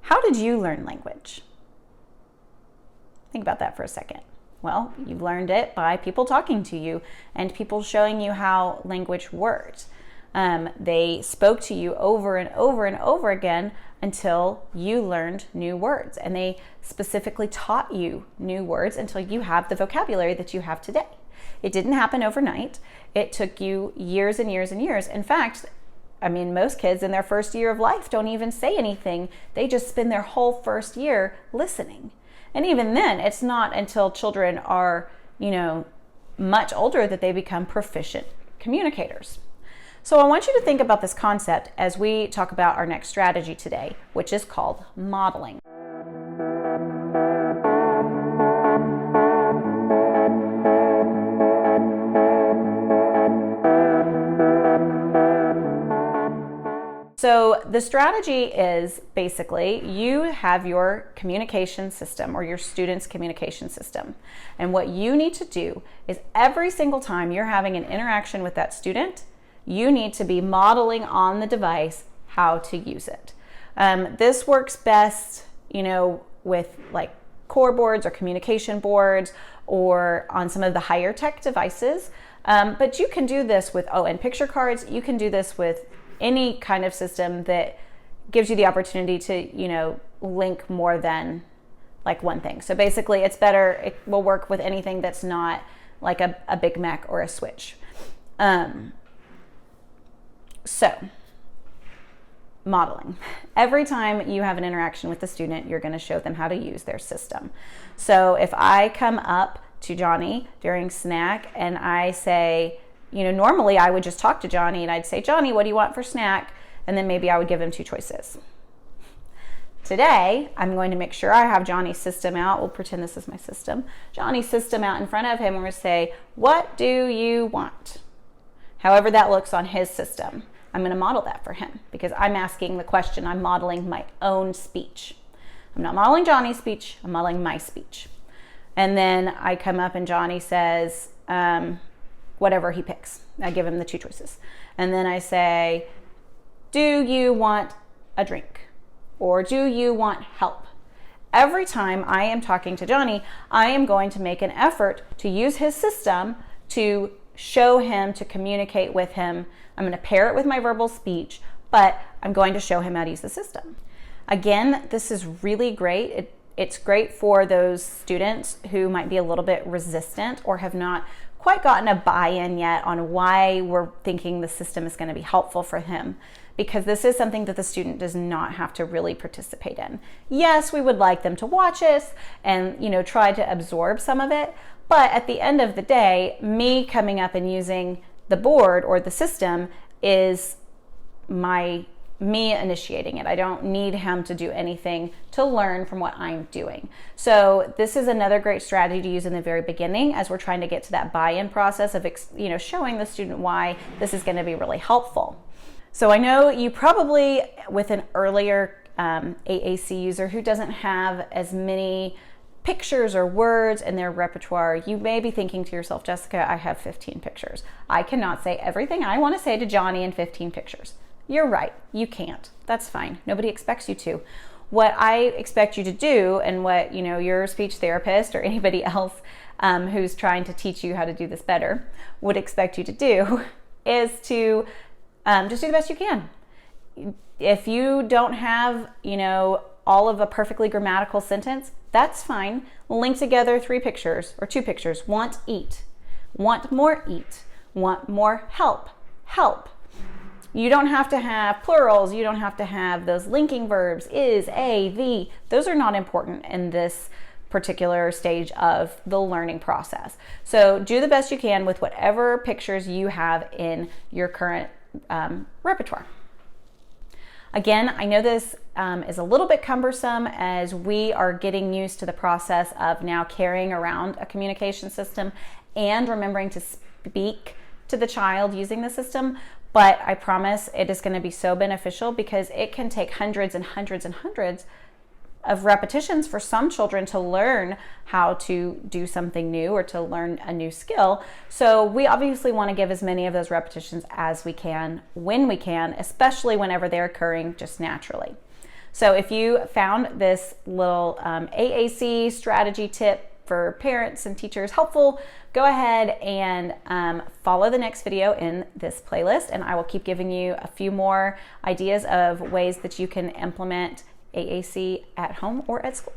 How did you learn language? Think about that for a second. Well, you've learned it by people talking to you and people showing you how language worked. They spoke to you over and over and over again until you learned new words, and they specifically taught you new words until you have the vocabulary that you have today. It didn't happen overnight. It took you years and years and years. In fact, most kids in their first year of life don't even say anything. They just spend their whole first year listening. And even then, it's not until children are, much older that they become proficient communicators. So I want you to think about this concept as we talk about our next strategy today, which is called modeling. So the strategy is basically you have your communication system or your student's communication system. And what you need to do is every single time you're having an interaction with that student, you need to be modeling on the device how to use it. This works best, with like core boards or communication boards or on some of the higher tech devices. But you can do this with, and picture cards. You can do this with any kind of system that gives you the opportunity to, link more than like one thing. So basically it will work with anything that's not like a Big Mac or a Switch. So, modeling. Every time you have an interaction with the student, you're going to show them how to use their system. So if I come up to Johnny during snack and I say, normally I would just talk to Johnny and I'd say, Johnny, what do you want for snack? And then maybe I would give him 2 choices. Today, I'm going to make sure I have Johnny's system out. We'll pretend this is my system. Johnny's system out in front of him. We're going to say, what do you want? However that looks on his system. I'm going to model that for him because I'm asking the question. I'm modeling my own speech. I'm not modeling Johnny's speech. I'm modeling my speech. And then I come up and Johnny says, whatever he picks. I give him the 2 choices. And then I say, do you want a drink? Or do you want help? Every time I am talking to Johnny, I am going to make an effort to use his system to show him, to communicate with him. I'm going to pair it with my verbal speech, but I'm going to show him how to use the system. Again, this is really great. It's great for those students who might be a little bit resistant or have not quite gotten a buy-in yet on why we're thinking the system is going to be helpful for him, because this is something that the student does not have to really participate in. Yes, we would like them to watch us and try to absorb some of it, but at the end of the day, me coming up and using the board or the system is me initiating it. I don't need him to do anything to learn from what I'm doing. So this is another great strategy to use in the very beginning as we're trying to get to that buy-in process of showing the student why this is going to be really helpful. So I know you probably, with an earlier AAC user who doesn't have as many pictures or words in their repertoire, you may be thinking to yourself, Jessica, I have 15 pictures. I cannot say everything I want to say to Johnny in 15 pictures. You're right, you can't. That's fine. Nobody expects you to. What I expect you to do, and what your speech therapist or anybody else who's trying to teach you how to do this better would expect you to do, is to just do the best you can. If you don't have, all of a perfectly grammatical sentence, that's fine. Link together 3 pictures or 2 pictures. Want, eat. Want more, eat. Want more, help. Help. You don't have to have plurals. You don't have to have those linking verbs, is, a, the. Those are not important in this particular stage of the learning process. So do the best you can with whatever pictures you have in your current repertoire. Again, I know this is a little bit cumbersome as we are getting used to the process of now carrying around a communication system and remembering to speak to the child using the system, but I promise it is going to be so beneficial because it can take hundreds and hundreds and hundreds of repetitions for some children to learn how to do something new or to learn a new skill. So we obviously want to give as many of those repetitions as we can, when we can, especially whenever they're occurring just naturally. So if you found this little AAC strategy tip for parents and teachers helpful, go ahead and follow the next video in this playlist, and I will keep giving you a few more ideas of ways that you can implement AAC at home or at school.